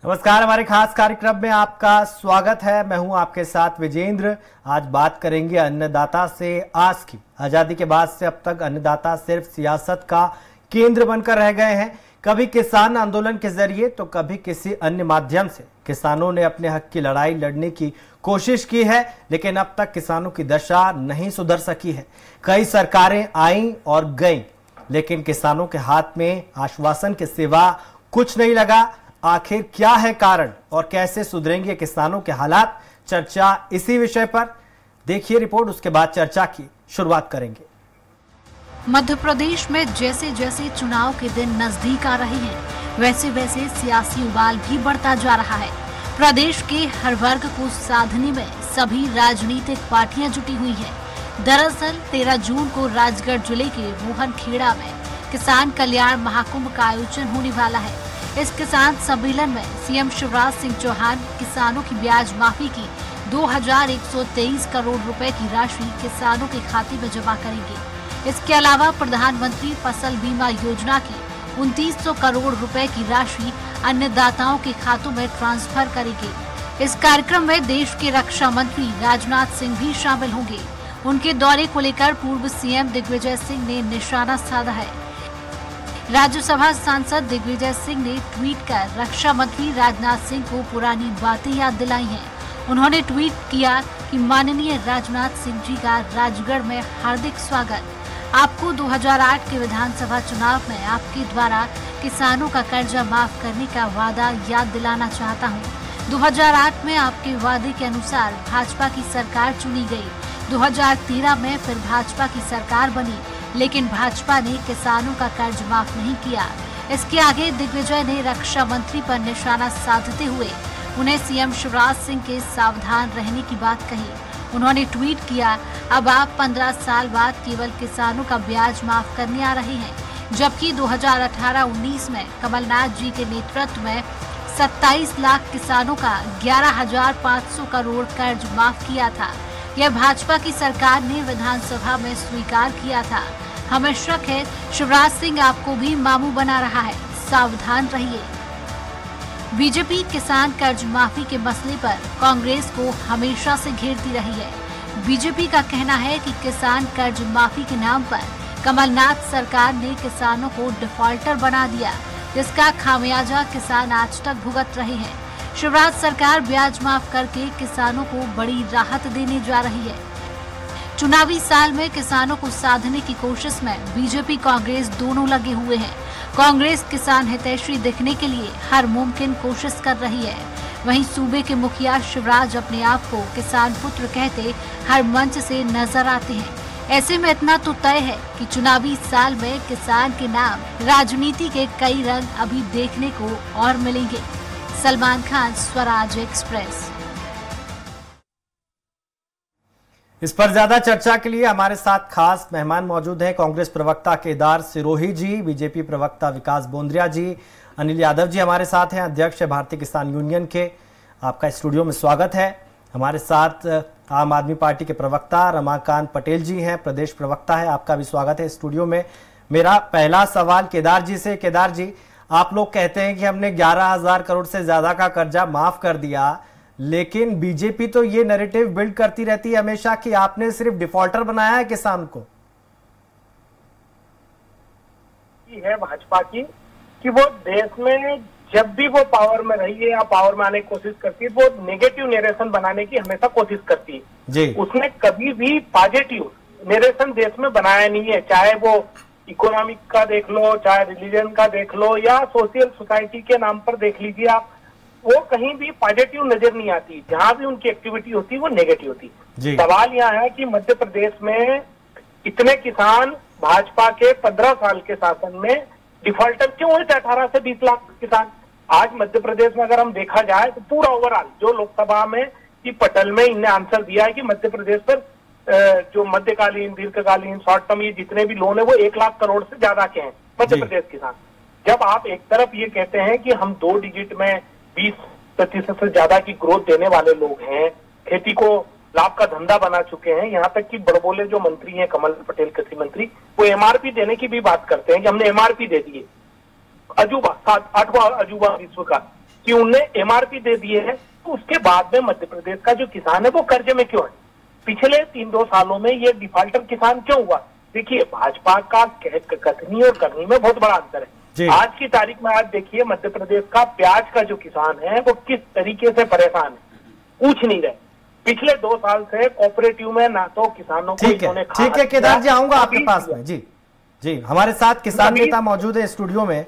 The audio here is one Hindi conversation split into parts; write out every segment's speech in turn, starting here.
नमस्कार, हमारे खास कार्यक्रम में आपका स्वागत है। मैं हूं आपके साथ विजेंद्र। आज बात करेंगे अन्नदाता से आस की। आजादी के बाद से अब तक अन्नदाता सिर्फ सियासत का केंद्र बनकर रह गए हैं। कभी किसान आंदोलन के जरिए तो कभी किसी अन्य माध्यम से किसानों ने अपने हक की लड़ाई लड़ने की कोशिश की है, लेकिन अब तक किसानों की दशा नहीं सुधर सकी है। कई सरकारें आईं और गईं, लेकिन किसानों के हाथ में आश्वासन के सिवा कुछ नहीं लगा। आखिर क्या है कारण और कैसे सुधरेंगे किसानों के हालात? चर्चा इसी विषय पर। देखिए रिपोर्ट, उसके बाद चर्चा की शुरुआत करेंगे। मध्य प्रदेश में जैसे जैसे चुनाव के दिन नजदीक आ रहे हैं, वैसे वैसे सियासी उबाल भी बढ़ता जा रहा है। प्रदेश के हर वर्ग को साधने में सभी राजनीतिक पार्टियां जुटी हुई हैं। दरअसल 13 जून को राजगढ़ जिले के रोहनखेड़ा में किसान कल्याण महाकुंभ का आयोजन होने वाला है। इस किसान सम्मेलन में सीएम शिवराज सिंह चौहान किसानों की ब्याज माफी की 2123 करोड़ रुपए की राशि किसानों के खाते में जमा करेंगे। इसके अलावा प्रधानमंत्री फसल बीमा योजना की 2900 करोड़ रुपए की राशि अन्नदाताओं के खातों में ट्रांसफर करेंगे। इस कार्यक्रम में देश के रक्षा मंत्री राजनाथ सिंह भी शामिल होंगे। उनके दौरे को लेकर पूर्व सीएम दिग्विजय सिंह ने निशाना साधा है। राज्यसभा सांसद दिग्विजय सिंह ने ट्वीट कर रक्षा मंत्री राजनाथ सिंह को पुरानी बातें याद दिलाई हैं। उन्होंने ट्वीट किया कि माननीय राजनाथ सिंह जी का राजगढ़ में हार्दिक स्वागत। आपको 2008 के विधानसभा चुनाव में आपके द्वारा किसानों का कर्जा माफ करने का वादा याद दिलाना चाहता हूँ। 2008 में आपके वादे के अनुसार भाजपा की सरकार चुनी गई। 2013 में फिर भाजपा की सरकार बनी, लेकिन भाजपा ने किसानों का कर्ज माफ नहीं किया। इसके आगे दिग्विजय ने रक्षा मंत्री पर निशाना साधते हुए उन्हें सीएम शिवराज सिंह के सावधान रहने की बात कही। उन्होंने ट्वीट किया, अब आप 15 साल बाद केवल किसानों का ब्याज माफ करने आ रहे हैं, जबकि 2018-19 में कमलनाथ जी के नेतृत्व में 27 लाख किसानों का 11,500 करोड़ कर्ज माफ किया था। यह भाजपा की सरकार ने विधानसभा में स्वीकार किया था। हमें शक है शिवराज सिंह आपको भी मामू बना रहा है, सावधान रहिए। बीजेपी किसान कर्ज माफी के मसले पर कांग्रेस को हमेशा से घेरती रही है। बीजेपी का कहना है कि किसान कर्ज माफी के नाम पर कमलनाथ सरकार ने किसानों को डिफॉल्टर बना दिया, जिसका खामियाजा किसान आज तक भुगत रहे हैं। शिवराज सरकार ब्याज माफ करके किसानों को बड़ी राहत देने जा रही है। चुनावी साल में किसानों को साधने की कोशिश में बीजेपी कांग्रेस दोनों लगे हुए हैं। कांग्रेस किसान हितैषी दिखने के लिए हर मुमकिन कोशिश कर रही है। वहीं सूबे के मुखिया शिवराज अपने आप को किसान पुत्र कहते हर मंच से नजर आते हैं। ऐसे में इतना तो तय है कि चुनावी साल में किसान के नाम राजनीति के कई रंग अभी देखने को और मिलेंगे। सलमान खान, स्वराज एक्सप्रेस। इस पर ज्यादा चर्चा के लिए हमारे साथ खास मेहमान मौजूद हैं। कांग्रेस प्रवक्ता केदार सिरोही जी, बीजेपी प्रवक्ता विकास बोंद्रिया जी, अनिल यादव जी हमारे साथ हैं, अध्यक्ष भारतीय किसान यूनियन के। आपका स्टूडियो में स्वागत है। हमारे साथ आम आदमी पार्टी के प्रवक्ता रमाकांत पटेल जी हैं, प्रदेश प्रवक्ता है। आपका भी स्वागत है स्टूडियो में। मेरा पहला सवाल केदार जी से। केदार जी, आप लोग कहते हैं कि हमने 11,000 करोड़ से ज्यादा का कर्जा माफ कर दिया, लेकिन बीजेपी तो ये नैरेटिव बिल्ड करती रहती है हमेशा कि आपने सिर्फ डिफॉल्टर बनाया है किसान को। है भाजपा की कि वो देश में जब भी वो पावर में रही है या पावर में आने की कोशिश करती है, वो नेगेटिव नरेशन बनाने की हमेशा कोशिश करती है जी। उसने कभी भी पॉजिटिव नरेशन देश में बनाया नहीं है। चाहे वो इकोनॉमिक का देख लो, चाहे रिलीजन का देख लो, या सोशल सोसाइटी के नाम पर देख लीजिए आप, वो कहीं भी पॉजिटिव नजर नहीं आती। जहां भी उनकी एक्टिविटी होती है वो नेगेटिव होती है। सवाल यहाँ है कि मध्य प्रदेश में इतने किसान भाजपा के 15 साल के शासन में डिफॉल्टर क्यों हुए थे? 18 से 20 लाख किसान। आज मध्य प्रदेश में अगर हम देखा जाए तो पूरा ओवरऑल जो लोकसभा में की पटल में इन्हें आंसर दिया है कि मध्य प्रदेश पर जो मध्यकालीन, दीर्घकालीन, शॉर्ट टर्म ये जितने भी लोन है वो 1 लाख करोड़ से ज्यादा के हैं मध्य प्रदेश किसान। जब आप एक तरफ ये कहते हैं कि हम 2 डिजिट में 20% से ज्यादा की ग्रोथ देने वाले लोग हैं, खेती को लाभ का धंधा बना चुके हैं, यहाँ तक कि बड़बोले जो मंत्री हैं कमल पटेल कृषि मंत्री, वो एमआरपी देने की भी बात करते हैं कि हमने एमआरपी दे दिए। अजूबा 8वां अजूबा विश्व का कि उनने एमआरपी दे दिए है, तो उसके बाद में मध्य प्रदेश का जो किसान है वो कर्जे में क्यों है? पिछले 3-2 सालों में ये डिफॉल्टर किसान क्यों हुआ? देखिए, भाजपा का कथनी और करनी में बहुत बड़ा अंतर है। आज की तारीख में आज देखिए मध्य प्रदेश का प्याज का जो किसान है वो किस तरीके से परेशान है, पूछ नहीं रहे। पिछले 2 साल से कोऑपरेटिव में ना तो किसानों को इन्होंने ठीक है केदार जी, आऊंगा आपके पास में। जी हमारे साथ किसान नेता मौजूद है स्टूडियो में,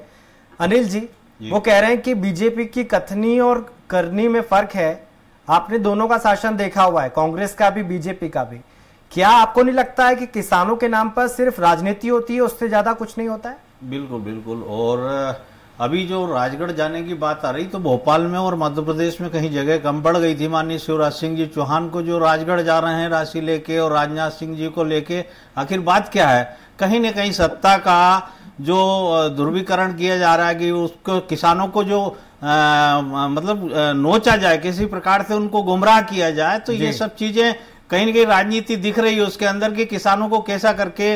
अनिल जी। वो कह रहे हैं कि बीजेपी की कथनी और करनी में फर्क है। आपने दोनों का शासन देखा हुआ है, कांग्रेस का भी बीजेपी का भी। क्या आपको नहीं लगता है कि किसानों के नाम पर सिर्फ राजनीति होती है, उससे ज्यादा कुछ नहीं होता है? बिल्कुल बिल्कुल। और अभी जो राजगढ़ जाने की बात आ रही, तो भोपाल में और मध्य प्रदेश में कहीं जगह कम पड़ गई थी। माननीय शिवराज सिंह जी चौहान को जो राजगढ़ जा रहे हैं राशि लेके, और राजनाथ सिंह जी को लेके, आखिर बात क्या है? कहीं न कहीं सत्ता का जो ध्रुवीकरण किया जा रहा है कि उसको किसानों को जो मतलब नोचा जाए, किसी प्रकार से उनको गुमराह किया जाए। तो ये सब चीजें कहीं न कहीं राजनीति दिख रही है उसके अंदर कि किसानों को कैसा करके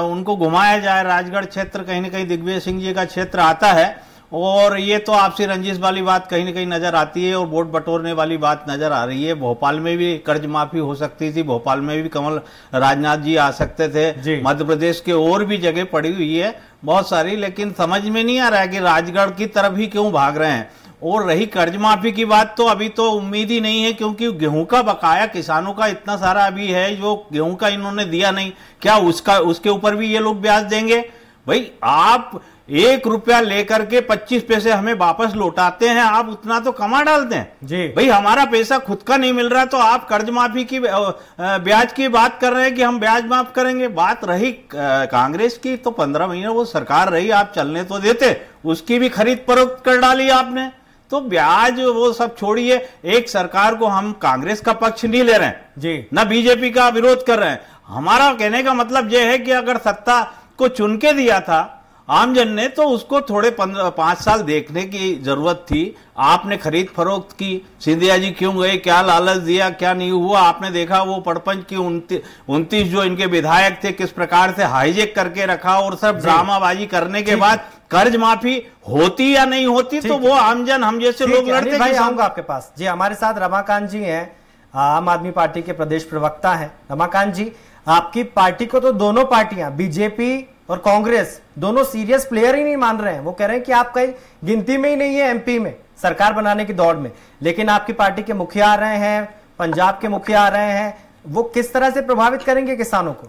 उनको घुमाया जाए। राजगढ़ क्षेत्र कहीं न कहीं दिग्विजय सिंह जी का क्षेत्र आता है, और ये तो आपसी रंजिश वाली बात कहीं न कहीं नजर आती है, और वोट बटोरने वाली बात नजर आ रही है। भोपाल में भी कर्ज माफी हो सकती थी, भोपाल में भी कमल राजनाथ जी आ सकते थे। मध्य प्रदेश के और भी जगह पड़ी हुई है बहुत सारी, लेकिन समझ में नहीं आ रहा है कि राजगढ़ की तरफ ही क्यों भाग रहे हैं। और रही कर्ज माफी की बात, तो अभी तो उम्मीद ही नहीं है, क्योंकि गेहूं का बकाया किसानों का इतना सारा अभी है जो गेहूं का इन्होंने दिया नहीं। क्या उसके ऊपर भी ये लोग ब्याज देंगे? भाई, आप 1 रुपया लेकर के 25 पैसे हमें वापस लौटाते हैं, आप उतना तो कमा डालते हैं जी। भाई, हमारा पैसा खुद का नहीं मिल रहा, तो आप कर्ज माफी की ब्याज की बात कर रहे हैं कि हम ब्याज माफ करेंगे। बात रही कांग्रेस की, तो 15 महीने वो सरकार रही, आप चलने तो देते, उसकी भी खरीद फरोख्त कर डाली आपने। तो ब्याज वो सब छोड़िए, एक सरकार को हम कांग्रेस का पक्ष नहीं ले रहे हैं जी, ना बीजेपी का विरोध कर रहे हैं। हमारा कहने का मतलब यह है कि अगर सत्ता को चुन के दिया था आमजन ने, तो उसको थोड़े 5 साल देखने की जरूरत थी। आपने खरीद फरोख्त की, सिंधिया जी क्यों गए, क्या लालच दिया, क्या नहीं हुआ, आपने देखा वो पड़पंच की 29 जो इनके विधायक थे किस प्रकार से हाईजेक करके रखा, और सब ड्रामाबाजी करने के बाद कर्ज माफी होती या नहीं होती, तो वो आमजन हम जैसे लोग लड़ते। भाई, आऊंगा आपके पास जी। हमारे साथ रमाकांत जी हैं, आम आदमी पार्टी के प्रदेश प्रवक्ता हैं। रमाकांत जी, आपकी पार्टी को तो दोनों पार्टियां बीजेपी और कांग्रेस दोनों सीरियस प्लेयर ही नहीं मान रहे हैं। वो कह रहे हैं कि आप कहीं गिनती में ही नहीं है एमपी में सरकार बनाने की दौड़ में। लेकिन आपकी पार्टी के मुखिया आ रहे हैं, पंजाब के मुखिया आ रहे हैं, वो किस तरह से प्रभावित करेंगे किसानों को?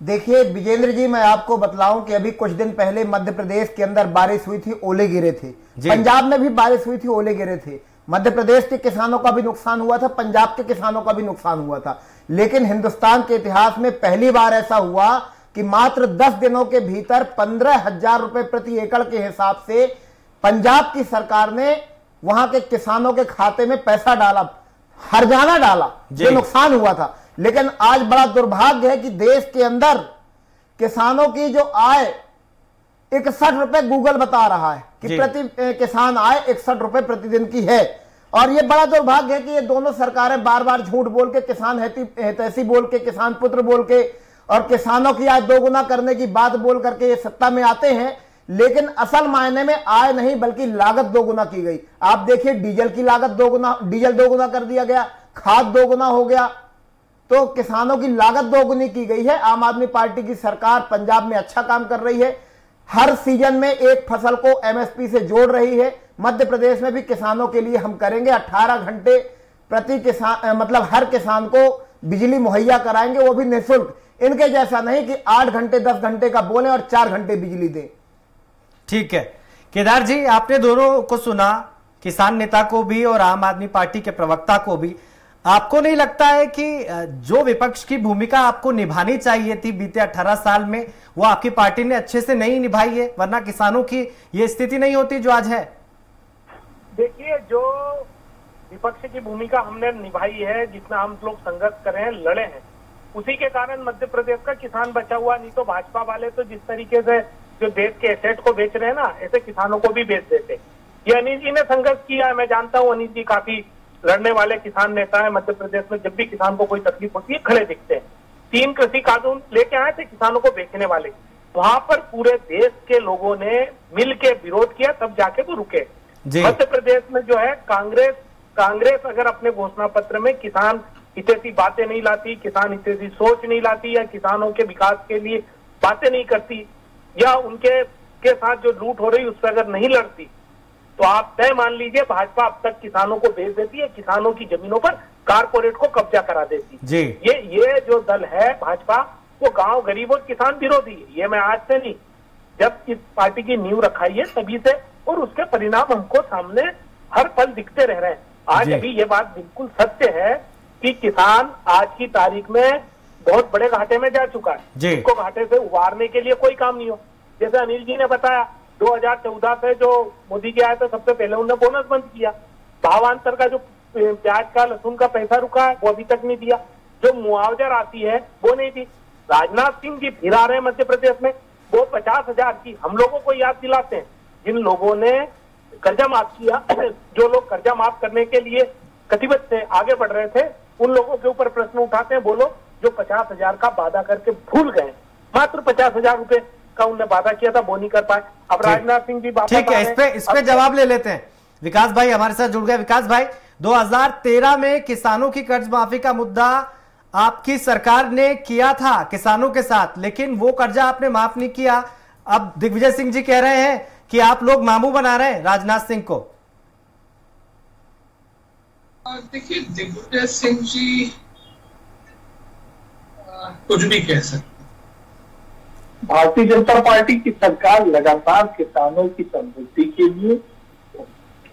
देखिए विजेंद्र जी, मैं आपको बतलाऊं कि अभी कुछ दिन पहले मध्य प्रदेश के अंदर बारिश हुई थी, ओले गिरे थे। पंजाब में भी बारिश हुई थी, ओले गिरे थे। मध्य प्रदेश के किसानों का भी नुकसान हुआ था, पंजाब के किसानों का भी नुकसान हुआ था। लेकिन हिंदुस्तान के इतिहास में पहली बार ऐसा हुआ कि मात्र 10 दिनों के भीतर 15,000 रुपए प्रति एकड़ के हिसाब से पंजाब की सरकार ने वहां के किसानों के खाते में पैसा डाला, हर्जाना डाला, जो नुकसान हुआ था। लेकिन आज बड़ा दुर्भाग्य है कि देश के अंदर किसानों की जो आय 61 रुपए गूगल बता रहा है कि प्रति किसान आय 61 रुपए प्रतिदिन की है। और यह बड़ा दुर्भाग्य है कि ये दोनों सरकारें बार बार झूठ बोल के, किसान हितैषी बोल के, किसान पुत्र बोल के और किसानों की आय दोगुना करने की बात बोल करके ये सत्ता में आते हैं, लेकिन असल मायने में आय नहीं बल्कि लागत दोगुना की गई। आप देखिए डीजल की लागत दोगुना, डीजल दोगुना कर दिया गया, खाद दोगुना हो गया, तो किसानों की लागत दोगुनी की गई है। आम आदमी पार्टी की सरकार पंजाब में अच्छा काम कर रही है, हर सीजन में एक फसल को एमएसपी से जोड़ रही है। मध्य प्रदेश में भी किसानों के लिए हम करेंगे 18 घंटे प्रति किसान, मतलब हर किसान को बिजली मुहैया कराएंगे, वो भी निःशुल्क। इनके जैसा नहीं कि 8 घंटे 10 घंटे का बोले और 4 घंटे बिजली दें। ठीक है केदार जी, आपने दोनों को सुना, किसान नेता को भी और आम आदमी पार्टी के प्रवक्ता को भी। आपको नहीं लगता है कि जो विपक्ष की भूमिका आपको निभानी चाहिए थी बीते 18 साल में, वो आपकी पार्टी ने अच्छे से नहीं निभाई है, वरना किसानों की ये स्थिति नहीं होती जो आज है? देखिए, जो विपक्ष की भूमिका हमने निभाई है, जितना हम लोग संघर्ष कर रहे हैं, लड़े हैं, उसी के कारण मध्य प्रदेश का किसान बचा हुआ। नहीं तो भाजपा वाले तो जिस तरीके से जो देश के एसेट को बेच रहे हैं ना, ऐसे किसानों को भी बेच देते। ये अनिल जी ने संघर्ष किया है, मैं जानता हूँ अनिल जी काफी लड़ने वाले किसान नेता है। मध्य प्रदेश में जब भी किसान को कोई तकलीफ होती है खड़े दिखते हैं। 3 कृषि कानून लेके आए थे किसानों को बेचने वाले, वहां पर पूरे देश के लोगों ने मिल के विरोध किया, तब जाके वो रुके। मध्य प्रदेश में जो है कांग्रेस अगर अपने घोषणा पत्र में किसान हितैषी बातें नहीं लाती, किसान हितैषी सोच नहीं लाती, या किसानों के विकास के लिए बातें नहीं करती, या उनके के साथ जो लूट हो रही उस पर अगर नहीं लड़ती, तो आप तय मान लीजिए भाजपा अब तक किसानों को बेच देती है, किसानों की जमीनों पर कारपोरेट को कब्जा करा देती जी। ये जो दल है भाजपा, वो गांव गरीब और किसान विरोधी है। ये मैं आज से नहीं, जब इस पार्टी की नींव रखाई है तभी से, और उसके परिणाम हमको सामने हर पल दिखते रह रहे हैं। आज अभी ये बात बिल्कुल सत्य है कि किसान आज की तारीख में बहुत बड़े घाटे में जा चुका है। उसको घाटे से उबारने के लिए कोई काम नहीं हो। जैसे अनिल जी ने बताया, 2014 से जो मोदी जी आए थे सबसे पहले उन्होंने बोनस बंद किया। भावांतर का जो प्याज का लहसुन का पैसा रुका है वो अभी तक नहीं दिया। जो मुआवजा राशि है वो नहीं दी। राजनाथ सिंह जी फिर आ रहे हैं मध्य प्रदेश में, वो 50,000 की हम लोगों को याद दिलाते हैं जिन लोगों ने कर्जा माफ किया। जो लोग कर्जा माफ करने के लिए कटिबद्ध थे, आगे बढ़ रहे थे, उन लोगों के ऊपर प्रश्न उठाते हैं। बोलो जो 50,000 का वादा करके भूल गए, मात्र 50,000 रुपए का उन्होंने वादा किया था, वो नहीं कर पाए। अब राजनाथ सिंह जी वापस ठीक है, इस पे जवाब ले लेते हैं। विकास भाई हमारे साथ जुड़ गए। विकास भाई, 2013 में किसानों की कर्ज माफी का मुद्दा आपकी सरकार ने किया था किसानों के साथ, लेकिन वो कर्जा आपने माफ नहीं किया। अब दिग्विजय सिंह जी कह रहे हैं कि आप लोग मामू बना रहे हैं राजनाथ सिंह को। देखिए, दिग्विजय सिंह जी कुछ भी कह सकते। भारतीय जनता पार्टी की सरकार लगातार किसानों की समृद्धि के लिए,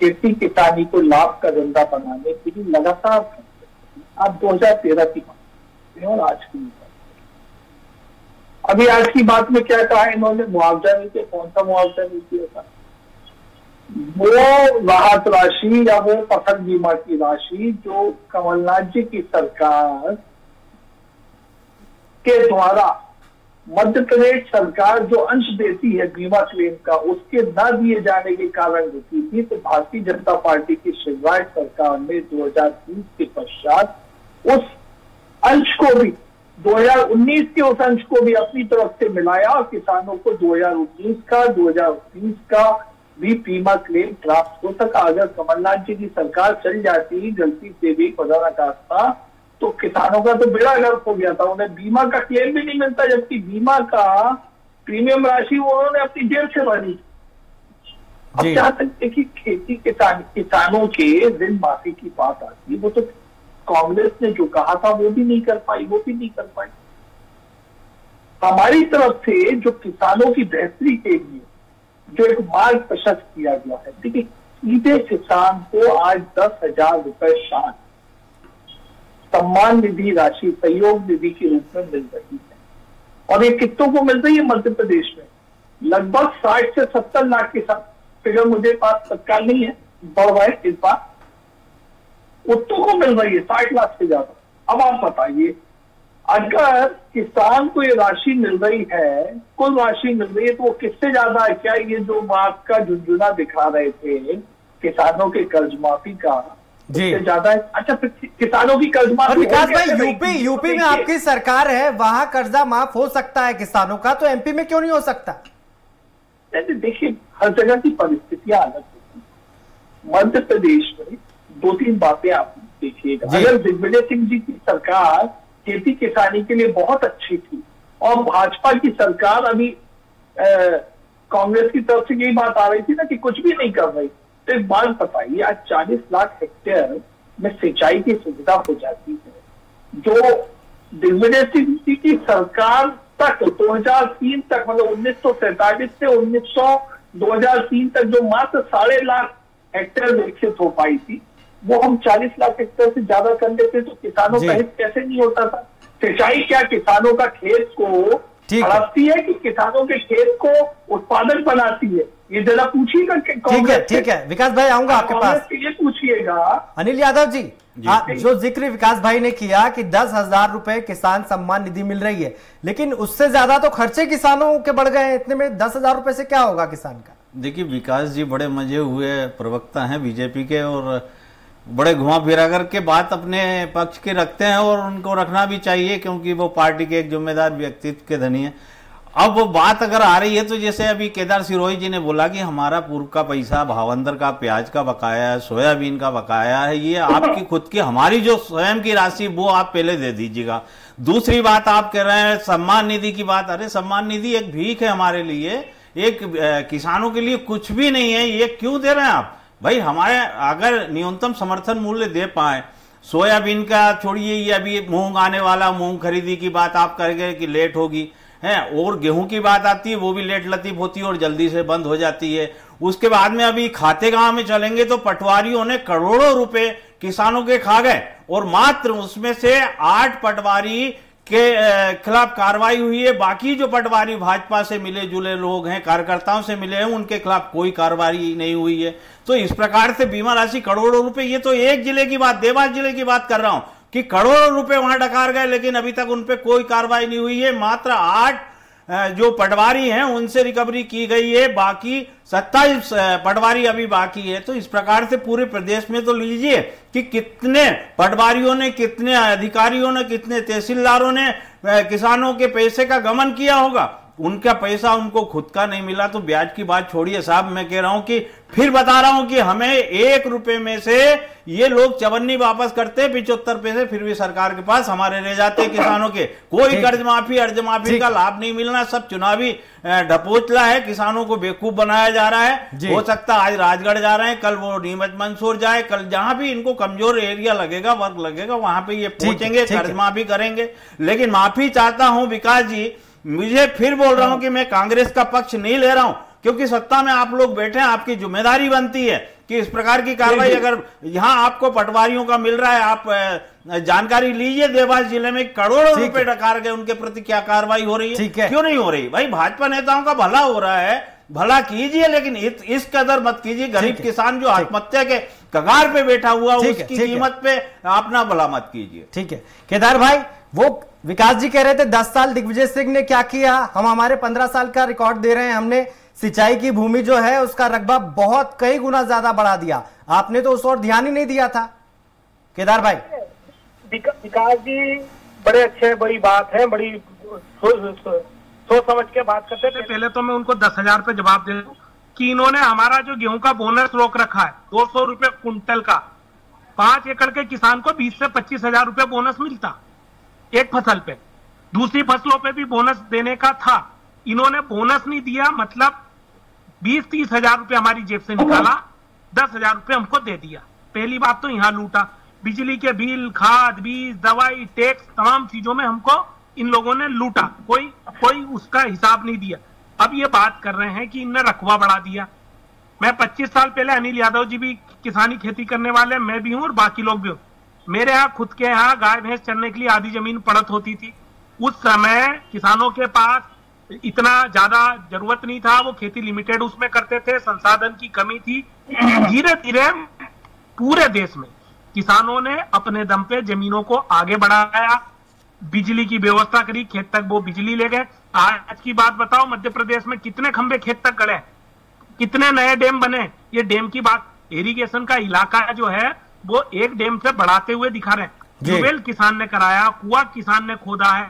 खेती किसानी को लाभ का धंधा बनाने के लिए लगातार आप 2013 की बात और आज की बात, अभी आज की बात में क्या कहा इन्होंने, मुआवजा नहीं दिया। कौन सा मुआवजा नहीं दिया था? वो राहत राशि या वो फसल बीमा की राशि जो कमलनाथ जी की सरकार के द्वारा मध्य प्रदेश सरकार जो अंश देती है बीमा क्लेम का, उसके न दिए जाने के कारण होती थी। तो भारतीय जनता पार्टी की शिवराज सरकार ने 2030 के पश्चात उस अंश को भी 2019 के उस अंश को भी अपनी तरफ से मिलाया और किसानों को 2019 का 2030 का भी बीमा क्लेम प्राप्त हो सका। अगर कमलनाथ जी की सरकार चल जाती गलती से भी खुदा न खास्ता, तो किसानों का तो बेड़ा गर्क हो गया था। उन्हें बीमा का क्लेम भी नहीं मिलता, जबकि बीमा का प्रीमियम राशि उन्होंने अपनी जेब से भरी। अब जहां तक देखिए खेती किसानों के ऋण माफी की बात आती है, वो तो कांग्रेस ने जो कहा था वो भी नहीं कर पाई, वो भी नहीं कर पाई। हमारी तरफ से जो किसानों की बेहतरी के लिए जो एक मार्ग प्रशस्त किया गया है, देखिए सीधे किसान को आज 10,000 रुपए साल सम्मान निधि राशि सहयोग निधि के रूप में मिल रही है। और ये कितनों को मिल रही है मध्य प्रदेश में? लगभग 60 से 70 लाख किसान, फिगर मुझे पास तत्काल नहीं है, बढ़ रहा है इस बार, उतनों को मिल रही है 60 लाख से ज्यादा। अब आप बताइए, अगर किसान को ये राशि मिल रही है, कुल राशि मिल रही है, तो वो किससे ज्यादा है? क्या ये जो मार्ग का झुंझुना दिखा रहे थे किसानों के कर्ज माफी का, इससे ज्यादा है? अच्छा, फिर किसानों की कर्ज माफी। विकास भाई, यूपी में आपकी सरकार है, वहां कर्जा माफ हो सकता है किसानों का, तो एमपी में क्यों नहीं हो सकता? देखिए, हर जगह की परिस्थितियां अलग होती हैं। मध्य प्रदेश में 2-3 बातें आप देखिएगा। अगर दिग्विजय सिंह जी की सरकार खेती किसानी के लिए बहुत अच्छी थी और भाजपा की सरकार अभी कांग्रेस की तरफ से यही बात आ रही थी ना कि कुछ भी नहीं कर रही, तो एक बात बताइए, आज 40 लाख हेक्टेयर में सिंचाई की सुविधा हो जाती है, जो दिग्विजय सिंह जी की सरकार तक 2003 तक, मतलब 1947 से 2003 तक जो मात्र 3.5 लाख हेक्टेयर विकसित हो पाई थी, वो हम 40 लाख हेक्टेयर से ज्यादा कर देते, तो किसानों का हित कैसे नहीं होता था? सिंचाई क्या किसानों का खेत को हड़पती है कि किसानों के खेत को उत्पादक बनाती है? ये जरा पूछिएगा। ठीक है विकास भाई, आऊंगा आपके पास। ये पूछिएगा अनिल यादव जी, जो जिक्र विकास भाई ने किया कि 10,000 रुपए किसान सम्मान निधि मिल रही है, लेकिन उससे ज्यादा तो खर्चे किसानों के बढ़ गए हैं। इतने में 10,000 रुपए से क्या होगा किसान का? देखिए, विकास जी बड़े मजे हुए प्रवक्ता हैं बीजेपी के और बड़े घुमा फिरा करके बात अपने पक्ष के रखते हैं और उनको रखना भी चाहिए, क्योंकि वो पार्टी के एक जिम्मेदार व्यक्तित्व के धनी है। अब बात अगर आ रही है तो जैसे अभी केदार सिरोही जी ने बोला कि हमारा पूर्व का पैसा, भावंदर का, प्याज का बकाया है, सोयाबीन का बकाया है, ये आपकी खुद की, हमारी जो स्वयं की राशि वो आप पहले दे दीजिएगा। दूसरी बात आप कह रहे हैं सम्मान निधि की बात, अरे सम्मान निधि एक भीख है हमारे लिए, एक किसानों के लिए कुछ भी नहीं है, ये क्यों दे रहे हैं आप भाई? हमारे अगर न्यूनतम समर्थन मूल्य दे पाए, सोयाबीन का छोड़िए, ये अभी मूंग आने वाला, मूंग खरीदी की बात आप करेंगे कि लेट होगी है, और गेहूं की बात आती है वो भी लेट लतीफ होती है और जल्दी से बंद हो जाती है। उसके बाद में अभी खाते गांव में चलेंगे तो पटवारियों ने करोड़ों रुपए किसानों के खा गए, और मात्र उसमें से 8 पटवारी के खिलाफ कार्रवाई हुई है। बाकी जो पटवारी भाजपा से मिले जुले लोग हैं, कार्यकर्ताओं से मिले हैं, उनके खिलाफ कोई कार्रवाई नहीं हुई है। तो इस प्रकार से बीमा राशि करोड़ों रुपए, ये तो एक जिले की बात, देवास जिले की बात कर रहा हूं कि करोड़ों रुपए वहां डकार गए, लेकिन अभी तक उन पे कोई कार्रवाई नहीं हुई है। मात्र 8 जो पटवारी हैं उनसे रिकवरी की गई है, बाकी 27 पटवारी अभी बाकी है। तो इस प्रकार से पूरे प्रदेश में तो लीजिए कि कितने पटवारियों ने, कितने अधिकारियों ने, कितने तहसीलदारों ने किसानों के पैसे का गमन किया होगा, उनका पैसा उनको खुद का नहीं मिला। तो ब्याज की बात छोड़िए साहब, मैं कह रहा हूं कि फिर बता रहा हूं कि हमें 1 रुपए में से ये लोग 54 वापस करते, 75 पैसे फिर भी सरकार के पास हमारे रह जाते किसानों के। कोई कर्ज माफी, अर्ज माफी का लाभ नहीं मिलना, सब चुनावी ढपोचला है, किसानों को बेवकूफ बनाया जा रहा है। हो सकता आज राजगढ़ जा रहे हैं, कल वो नीमच मंदसौर जाए, कल जहां भी इनको कमजोर एरिया लगेगा, वर्ग लगेगा, वहां पे ये पहुंचेंगे, कर्ज माफी करेंगे। लेकिन माफी चाहता हूं विकास जी, मुझे फिर बोल रहा हूं कि मैं कांग्रेस का पक्ष नहीं ले रहा हूं, क्योंकि सत्ता में आप लोग बैठे हैं, आपकी जिम्मेदारी बनती है कि इस प्रकार की कार्रवाई अगर यहां आपको पटवारियों का मिल रहा है, आप जानकारी लीजिए। देवास जिले में करोड़ों रुपए डकार गए, उनके प्रति क्या कार्रवाई हो रही है, क्यों नहीं हो रही? भाई भाजपा नेताओं का भला हो रहा है, भला कीजिए, लेकिन इस कदर मत कीजिए। गरीब किसान जो आत्महत्या के कगार पे बैठा हुआ, उसकी कीमत पे अपना भला मत कीजिए। ठीक है केदार भाई, वो विकास जी कह रहे थे 10 साल दिग्विजय सिंह ने क्या किया, हम हमारे 15 साल का रिकॉर्ड दे रहे हैं, हमने सिंचाई की भूमि जो है उसका रकबा बहुत कई गुना ज्यादा बढ़ा दिया, आपने तो उस ओर ध्यान ही नहीं दिया था। केदार भाई, विकास जी बड़े अच्छे, बड़ी बात है, बड़ी सोच समझ के बात करते थे। पहले तो मैं उनको 10,000 पे जवाब दे दूं कि इन्होंने हमारा जो गेहूं का बोनस रोक रखा है 200 रुपए कुंटल का, 5 एकड़ के किसान को 20 से 25,000 रुपए बोनस मिलता एक फसल पे, दूसरी फसलों पे भी बोनस देने का था, इन्होंने बोनस नहीं दिया, मतलब 20-30 हजार रुपए हमारी जेब से निकाला, 10,000 रुपए हमको दे दिया। पहली बात तो यहाँ लूटा, बिजली के बिल, खाद, बीज, दवाई, टैक्स, तमाम चीजों में हमको इन लोगों ने लूटा, कोई उसका हिसाब नहीं दिया। अब ये बात कर रहे हैं कि इनने रकबा बढ़ा दिया। मैं 25 साल पहले, अनिल यादव जी भी किसानी खेती करने वाले, मैं भी हूं और बाकी लोग भी हूं, मेरे यहाँ खुद के यहाँ गाय भैंस चरने के लिए आधी जमीन पड़त होती थी। उस समय किसानों के पास इतना ज्यादा जरूरत नहीं था, वो खेती लिमिटेड उसमें करते थे, संसाधन की कमी थी। धीरे धीरे पूरे देश में किसानों ने अपने दम पे जमीनों को आगे बढ़ाया, बिजली की व्यवस्था करी, खेत तक वो बिजली ले गए। आज की बात बताओ, मध्य प्रदेश में कितने खंबे खेत तक गड़े, कितने नए डैम बने। ये डैम की बात, इरिगेशन का इलाका जो है वो एक डैम से बढ़ाते हुए दिखा रहे हैं। ट्यूबवेल किसान ने कराया, कुआं किसान ने खोदा है,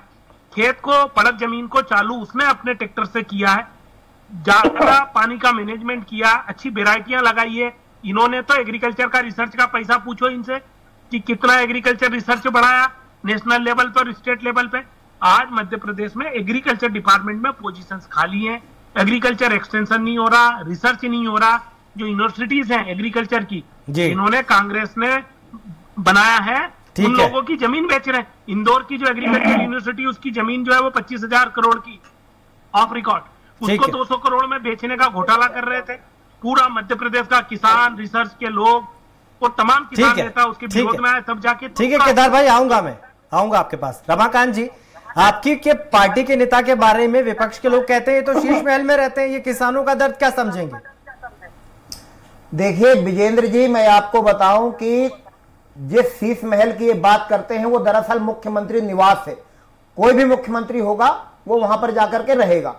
खेत को, पड़क जमीन को चालू उसने अपने ट्रैक्टर से किया है, ज्यादा पानी का मैनेजमेंट किया, अच्छी वेराइटियां लगाई है। इन्होंने तो एग्रीकल्चर का रिसर्च का पैसा पूछो इनसे कि कितना एग्रीकल्चर रिसर्च बढ़ाया नेशनल लेवल पर, स्टेट लेवल पे। आज मध्य प्रदेश में एग्रीकल्चर डिपार्टमेंट में पोजीशंस खाली हैं, एग्रीकल्चर एक्सटेंशन नहीं हो रहा, रिसर्च नहीं हो रहा। जो यूनिवर्सिटीज हैं एग्रीकल्चर की, इन्होंने कांग्रेस ने बनाया है, उन लोगों की जमीन बेच रहे हैं। इंदौर की जो एग्रीकल्चर यूनिवर्सिटी, उसकी जमीन जो है वो 25,000 करोड़ की ऑफ रिकॉर्ड, उसको 200 करोड़ में बेचने का घोटाला कर रहे थे। पूरा मध्य प्रदेश का किसान, रिसर्च के लोग और तमाम किसान नेता उसके विरोध में आए, तब जाके। ठीक है केदार भाई, मैं आऊंगा आपके पास। रमाकांत जी, आपकी के पार्टी के नेता के बारे में विपक्ष के लोग कहते हैं तो शीश महल में रहते हैं, ये किसानों का दर्द क्या समझेंगे? देखिए विजेंद्र जी, मैं आपको बताऊं कि जिस शीश महल की ये बात करते हैं वो दरअसल मुख्यमंत्री निवास है। कोई भी मुख्यमंत्री होगा वो वहां पर जाकर के रहेगा।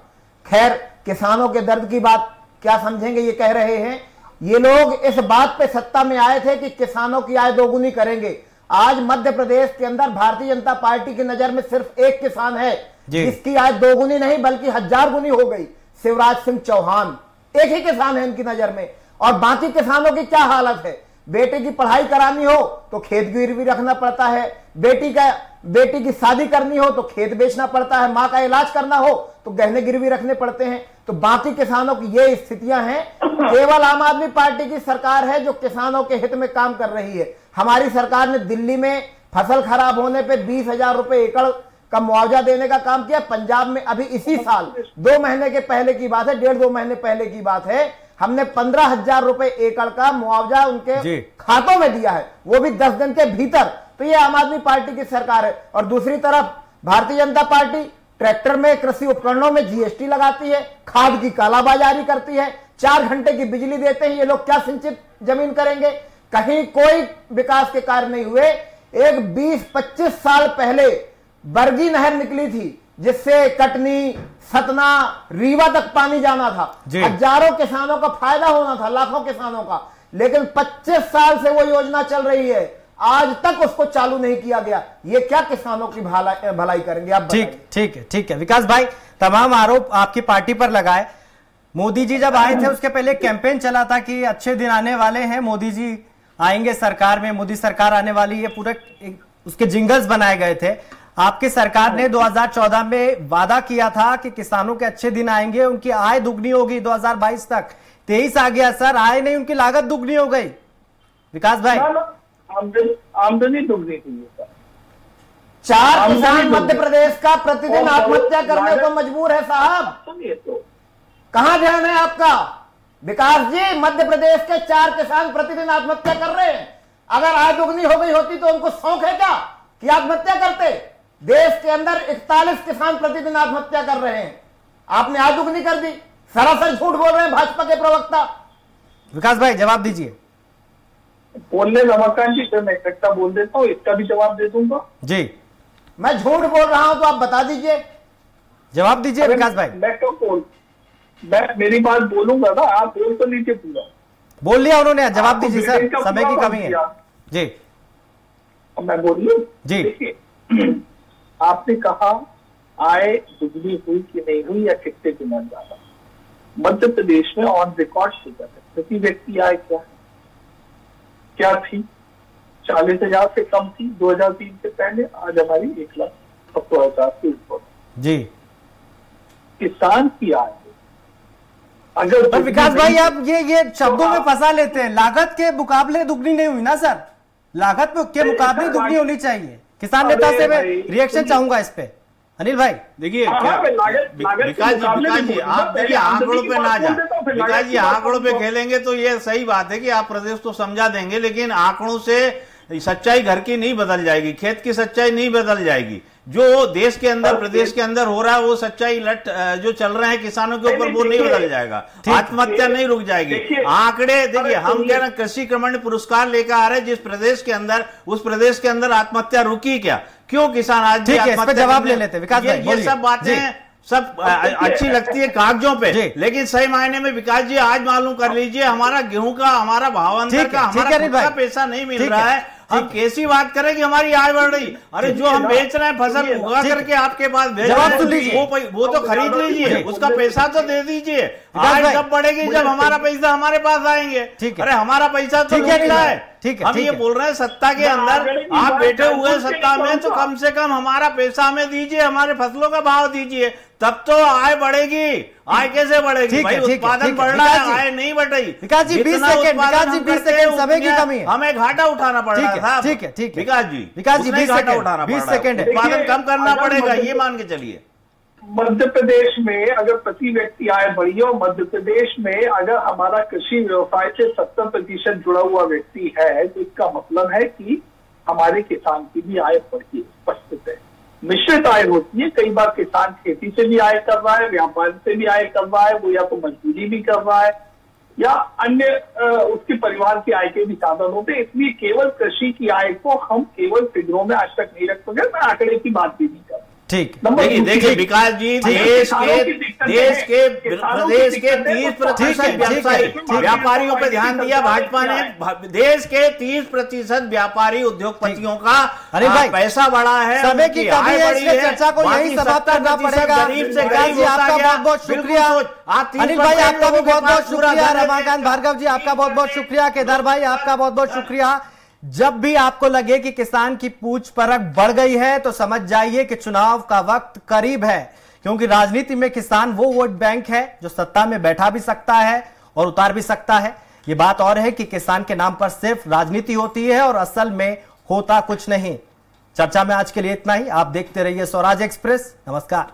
खैर, किसानों के दर्द की बात क्या समझेंगे, ये कह रहे हैं। ये लोग इस बात पे सत्ता में आए थे कि किसानों की आय दोगुनी करेंगे। आज मध्य प्रदेश के अंदर भारतीय जनता पार्टी की नजर में सिर्फ एक किसान है जिसकी आय 2 गुनी नहीं बल्कि 1000 गुनी हो गई, शिवराज सिंह चौहान। एक ही किसान है इनकी नजर में। और बाकी किसानों की क्या हालत है? बेटे की पढ़ाई करानी हो तो खेत गिरवी रखना पड़ता है, बेटी की शादी करनी हो तो खेत बेचना पड़ता है, मां का इलाज करना हो तो गहने गिरवी रखने पड़ते हैं। तो बाकी किसानों की ये स्थितियां हैं। केवल आम आदमी पार्टी की सरकार है जो किसानों के हित में काम कर रही है। हमारी सरकार ने दिल्ली में फसल खराब होने पे 20,000 रुपए एकड़ का मुआवजा देने का काम किया। पंजाब में अभी इसी साल 2 महीने के पहले की बात है, 1.5-2 महीने पहले की बात है, हमने 15,000 रुपए एकड़ का मुआवजा उनके खातों में दिया है, वो भी 10 दिन के भीतर। तो ये आम आदमी पार्टी की सरकार है। और दूसरी तरफ भारतीय जनता पार्टी ट्रैक्टर में, कृषि उपकरणों में जीएसटी लगाती है, खाद की कालाबाजारी करती है, 4 घंटे की बिजली देते हैं। ये लोग क्या सिंचित जमीन करेंगे? कहीं कोई विकास के कार्य नहीं हुए। एक 20-25 साल पहले बरगी नहर निकली थी जिससे कटनी, सतना, रीवा तक पानी जाना था, हजारों किसानों का फायदा होना था, लाखों किसानों का। लेकिन 25 साल से वो योजना चल रही है, आज तक उसको चालू नहीं किया गया। ये क्या किसानों की भलाई करेंगे आप? ठीक है विकास भाई, तमाम आरोप आपकी पार्टी पर लगाए। मोदी जी जब आए थे उसके पहले कैंपेन चला था कि अच्छे दिन आने वाले हैं, मोदी जी आएंगे सरकार में, मोदी सरकार आने वाली, ये पूरे उसके जिंगल्स बनाए गए थे। आपकी सरकार ने 2014 में वादा किया था कि किसानों के अच्छे दिन आएंगे, उनकी आय दुगनी होगी 2022 तक। 23 आ गया सर, आय नहीं, उनकी लागत दुगनी हो गई। विकास भाई, आमदनी दुगनी हुई है। 4 किसान मध्य प्रदेश का प्रतिदिन आत्महत्या करने को मजबूर है साहब। कहां ध्यान है आपका? विकास जी, मध्य प्रदेश के 4 किसान प्रतिदिन आत्महत्या कर रहे हैं। अगर आय दुगनी हो गई होती तो उनको शौक है क्या कि आत्महत्या करते? देश के अंदर 41 किसान प्रतिदिन आत्महत्या कर रहे हैं, आपने आय दुगनी कर दी। सरासर झूठ बोल रहे हैं भाजपा के प्रवक्ता। विकास भाई जवाब दीजिए। बोलने रमाकांत जी, मैं इकट्ठा बोल देता हूँ, इसका भी जवाब दे दूंगा जी। मैं झूठ बोल रहा हूं तो आप बता दीजिए, जवाब दीजिए विकास भाई। मैं मेरी बात बोलूंगा ना, आप बोल तो लीजिए पूरा। बोल लिया उन्होंने, जवाब दीजिए सर, समय की कमी है जी। मैं बोलिए जी। देखिए, आपने कहा आय दुगनी हुई कि नहीं हुई या कितने गुना ज्यादा। मध्य प्रदेश में ऑन रिकॉर्ड फिगर है, प्रति व्यक्ति आय क्या थी? 40,000 से कम थी 2003 से पहले, आज हमारी 1,70,000 से ऊपर जी। किसान की आय अगर विकास भाई आप ये शब्दों में फंसा लेते हैं, लागत के मुकाबले दुगनी नहीं हुई ना सर, लागत के मुकाबले दुगनी होनी चाहिए। किसान नेता से मैं रिएक्शन चाहूंगा इस पे। अनिल भाई देखिए, विकास जी आप देखिए आंकड़ों पे ना जाए। विकास जी आंकड़ों पे खेलेंगे तो ये सही बात है कि आप प्रदेश को समझा देंगे, लेकिन आंकड़ों से सच्चाई घर की नहीं बदल जाएगी, खेत की सच्चाई नहीं बदल जाएगी। जो देश के अंदर, प्रदेश के अंदर हो रहा है वो सच्चाई जो चल रहे हैं किसानों के ऊपर, वो नहीं बदल जाएगा। आत्महत्या नहीं रुक जाएगी। आंकड़े देखिए, हम कह रहे हैं कृषि क्रमण्य पुरस्कार लेकर आ रहे जिस प्रदेश के अंदर, उस प्रदेश के अंदर आत्महत्या रुकी क्या? क्यों किसान आज भी आत्महत्या? जवाब ले लेते विकास भाई। ये सब बातें सब अच्छी लगती है कागजों पे, लेकिन सही मायने में विकास जी आज मालूम कर लीजिए, हमारा गेहूं का, हमारा भावांतर का, हमारा पैसा नहीं मिल रहा है। हम कैसी बात करें कि हमारी आय बढ़ रही? अरे जो हम बेच रहे हैं फसल उगा करके आपके पास भेज रहे हैं, वो तो खरीद लीजिए, उसका पैसा तो दे दीजिए। आय तब बढ़ेगी जब हमारा पैसा हमारे पास आएंगे। अरे हमारा पैसा तो मिला है। हम ये बोल रहे हैं सत्ता के अंदर आप बैठे हुए सत्ता में, तो कम से कम हमारा पैसा हमें दीजिए, हमारे फसलों का भाव दीजिए, तब तो आय बढ़ेगी। आय कैसे बढ़ेगी भाई? उत्पादन बढ़ रहा है, आय नहीं बढ़ रही। विकास जी 20 सेकंड समय की कमी है, हमें घाटा उठाना पड़ रहा था। ठीक है विकास जी 20 सेकंड उत्पादन कम करना पड़ेगा, ये मान के चलिए। मध्य प्रदेश में अगर प्रति व्यक्ति आय बढ़ी हो, मध्य प्रदेश में अगर हमारा कृषि व्यवसाय से 70% जुड़ा हुआ व्यक्ति है, तो इसका मतलब है कि हमारे किसान की भी आय बढ़ी है। स्पष्ट है, मिश्रित आय होती है। कई बार किसान खेती से भी आय कर रहा है, व्यापार से भी आय कर रहा है, वो या तो मजदूरी भी कर रहा है या अन्य उसके परिवार की आय के भी साधन होते हैं। इसलिए केवल कृषि की आय को हम केवल फिगरों में आज तक नहीं रख सके। मैं आंकड़े की बात भी नहीं कर रहा। ठीक। देखिए विकास जी, देश के प्रदेश के 30% व्यापारियों पे ध्यान दिया भाजपा ने। देश के 30% व्यापारी उद्योगपतियों का पैसा बढ़ा है, समय की कमी है, इसलिए चर्चा को यही समाप्त करना पड़ेगा। गरीब से गरीब आपका बहुत बहुत शुक्रिया, अनिल भाई आपका भी बहुत बहुत शुक्रिया, रमाकांत भार्गव जी आपका बहुत बहुत शुक्रिया, केदार भाई आपका बहुत बहुत शुक्रिया। जब भी आपको लगे कि किसान की पूछ परख बढ़ गई है तो समझ जाइए कि चुनाव का वक्त करीब है, क्योंकि राजनीति में किसान वो वोट बैंक है जो सत्ता में बैठा भी सकता है और उतार भी सकता है। ये बात और है कि किसान के नाम पर सिर्फ राजनीति होती है और असल में होता कुछ नहीं। चर्चा में आज के लिए इतना ही। आप देखते रहिए स्वराज एक्सप्रेस। नमस्कार।